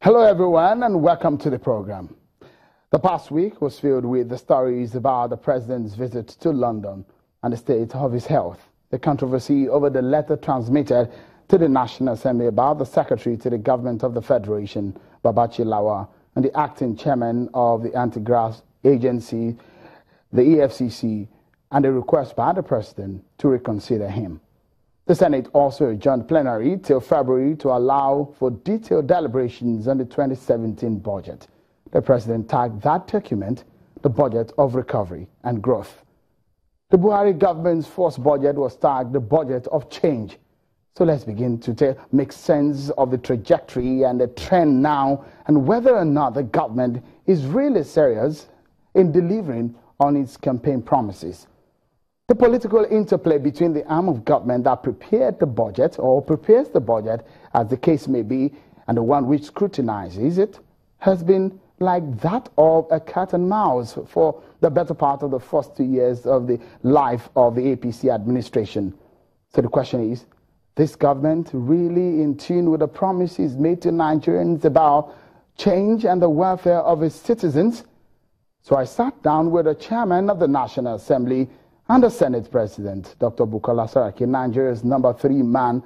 Hello everyone and welcome to the program. The past week was filled with the stories about the president's visit to London and the state of his health, the controversy over the letter transmitted to the National Assembly about the Secretary to the Government of the Federation, Babachi Lawa, and the acting chairman of the anti-graft agency, the EFCC, and the request by the president to reconsider him. The Senate also adjourned plenary till February to allow for detailed deliberations on the 2017 budget. The president tagged that document the Budget of Recovery and Growth. The Buhari government's first budget was tagged the Budget of Change. So let's begin to make sense of the trajectory and the trend now and whether or not the government is really serious in delivering on its campaign promises. The political interplay between the arm of government that prepared the budget or prepares the budget, as the case may be, and the one which scrutinizes it, has been like that of a cat and mouse for the better part of the first 2 years of the life of the APC administration. So the question is this government really in tune with the promises made to Nigerians about change and the welfare of its citizens? So I sat down with the chairman of the National Assembly and the Senate President, Dr. Bukola Saraki, Nigeria's number 3 man,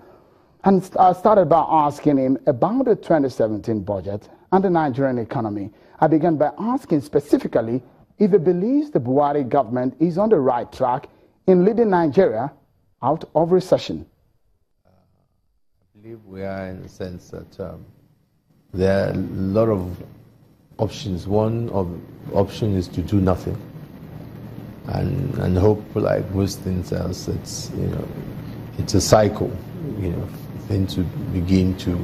and I started by asking him about the 2017 budget and the Nigerian economy. I began by asking specifically if he believes the Buhari government is on the right track in leading Nigeria out of recession. I believe we are in the sense that there are a lot of options. One of the option is to do nothing. And hope, like most things else, it's a cycle. Things will begin to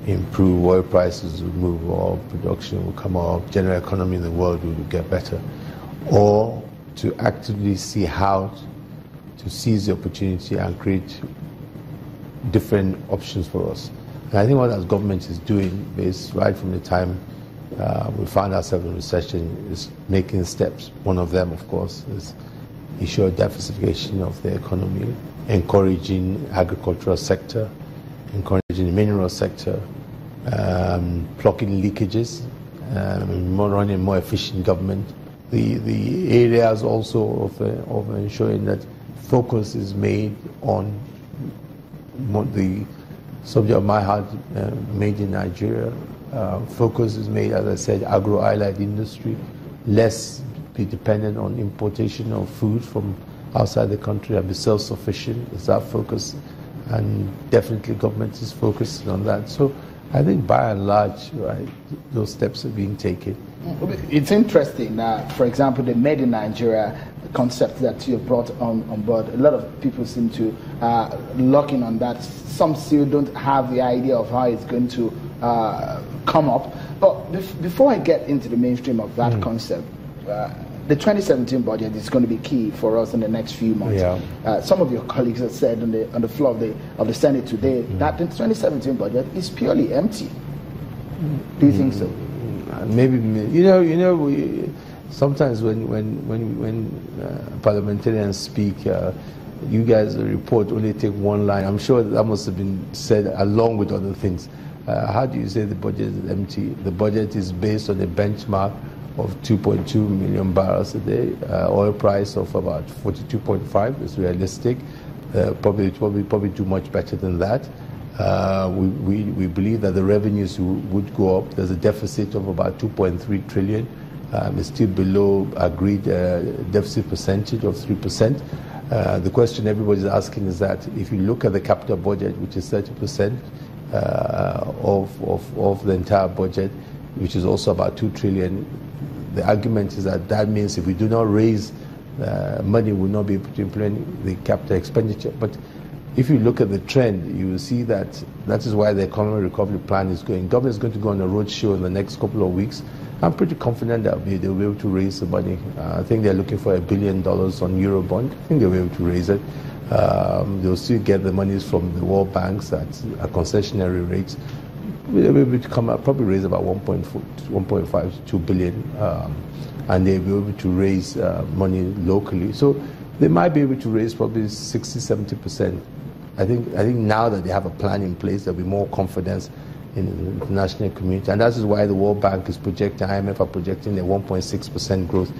improve, oil prices will move up, production will come up, general economy in the world will get better, or to actively see how to seize the opportunity and create different options for us. And I think what our government is doing is right from the time we found ourselves in recession is making steps. One of them, of course, is ensure diversification of the economy, encouraging agricultural sector, encouraging the mineral sector, plugging leakages, running more efficient government. The areas also of ensuring that focus is made on the subject of my heart, made in Nigeria. Focus is made, as I said, agro-allied industry, less be dependent on importation of food from outside the country and be self-sufficient. Is our focus, and definitely government is focusing on that. So I think by and large, right, those steps are being taken. It's interesting, for example, the Made in Nigeria concept that you brought on board. A lot of people seem to lock in on that. Some still don't have the idea of how it's going to come up. But before I get into the mainstream of that concept, the 2017 budget is going to be key for us in the next few months. Yeah. Some of your colleagues have said on the floor of the Senate today that the 2017 budget is purely empty. Do you think so? Maybe sometimes when parliamentarians speak, you guys report only take one line. I'm sure that must have been said along with other things. How do you say the budget is empty? The budget is based on a benchmark of 2.2 million barrels a day, oil price of about 42.5 is realistic. Probably do much better than that. We believe that the revenues would go up. There's a deficit of about 2.3 trillion. It's still below agreed deficit percentage of 3%. The question everybody's asking is that if you look at the capital budget, which is 30% of the entire budget, which is also about 2 trillion, the argument is that that means if we do not raise money, we will not be able to implement the capital expenditure. But if you look at the trend, you will see that is why the economic recovery plan is going. Government is going to go on a roadshow in the next couple of weeks. I'm pretty confident that they'll be able to raise the money. I think they're looking for $1 billion on Eurobond. I think they'll be able to raise it. They'll still get the monies from the world banks at concessionary rates. They'll be able to come up, probably raise about 1.5 to 2 billion, and they'll be able to raise money locally. So They might be able to raise probably 60, 70%. I think now that they have a plan in place, there'll be more confidence in the international community. And that is why the World Bank is projecting, IMF are projecting a 1.6% growth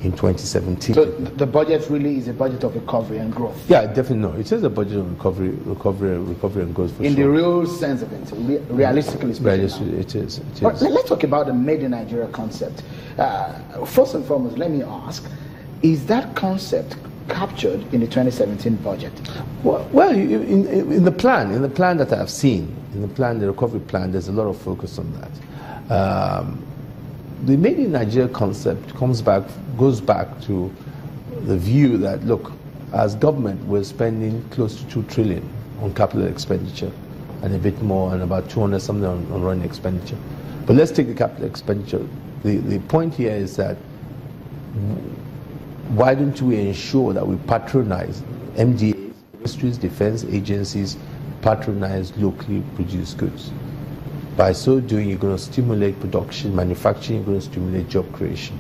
in 2017. So the budget really is a budget of recovery and growth? Yeah, definitely. No, it is a budget of recovery and growth for in sure. the real sense of it, realistically speaking. It is. But let's talk about the Made in Nigeria concept. First and foremost, let me ask, is that concept captured in the 2017 budget? Well, in the plan that I've seen, in the recovery plan, there's a lot of focus on that. The Made in Nigeria concept goes back to the view that, look, as government, we're spending close to 2 trillion on capital expenditure and a bit more, and about 200 something on running expenditure. But let's take the capital expenditure. The point here is that why don't we ensure that we patronize MDAs, ministries, defense agencies, patronize locally produced goods? By so doing, you're going to stimulate production, manufacturing, you're going to stimulate job creation.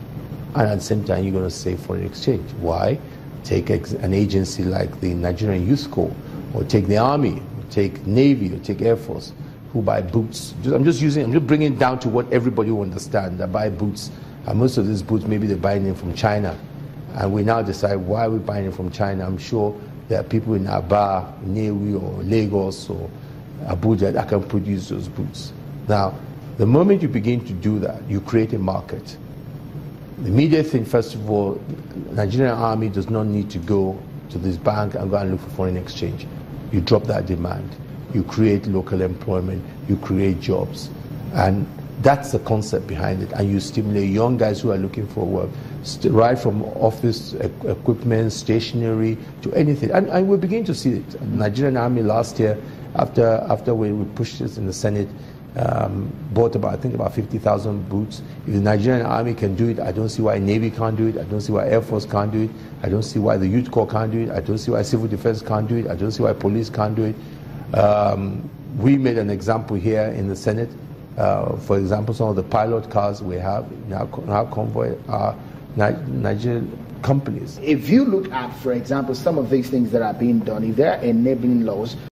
And at the same time, you're going to save foreign exchange. Why? Take an agency like the Nigerian Youth Corps, or take the Army, or take Navy, or take Air Force, who buy boots. I'm just bringing it down to what everybody will understand, that buy boots. And most of these boots, maybe they're buying them from China. And we now decide, why are we buying it from China? I'm sure there are people in Aba, Newi, or Lagos, or Abuja that can produce those boots. Now, the moment you begin to do that, you create a market. The immediate thing, first of all, the Nigerian Army does not need to go to this bank and go and look for foreign exchange. You drop that demand. You create local employment. You create jobs. And that's the concept behind it. And you stimulate young guys who are looking for work, right from office equipment, stationery, to anything. And we're beginning to see it. The Nigerian Army last year, after we pushed this in the Senate, bought about 50,000 boots. If the Nigerian Army can do it, I don't see why Navy can't do it. I don't see why Air Force can't do it. I don't see why the Youth Corps can't do it. I don't see why Civil Defense can't do it. I don't see why police can't do it. We made an example here in the Senate. For example, some of the pilot cars we have in our convoy are Nigerian companies. If you look at, for example, some of these things that are being done, if there are enabling laws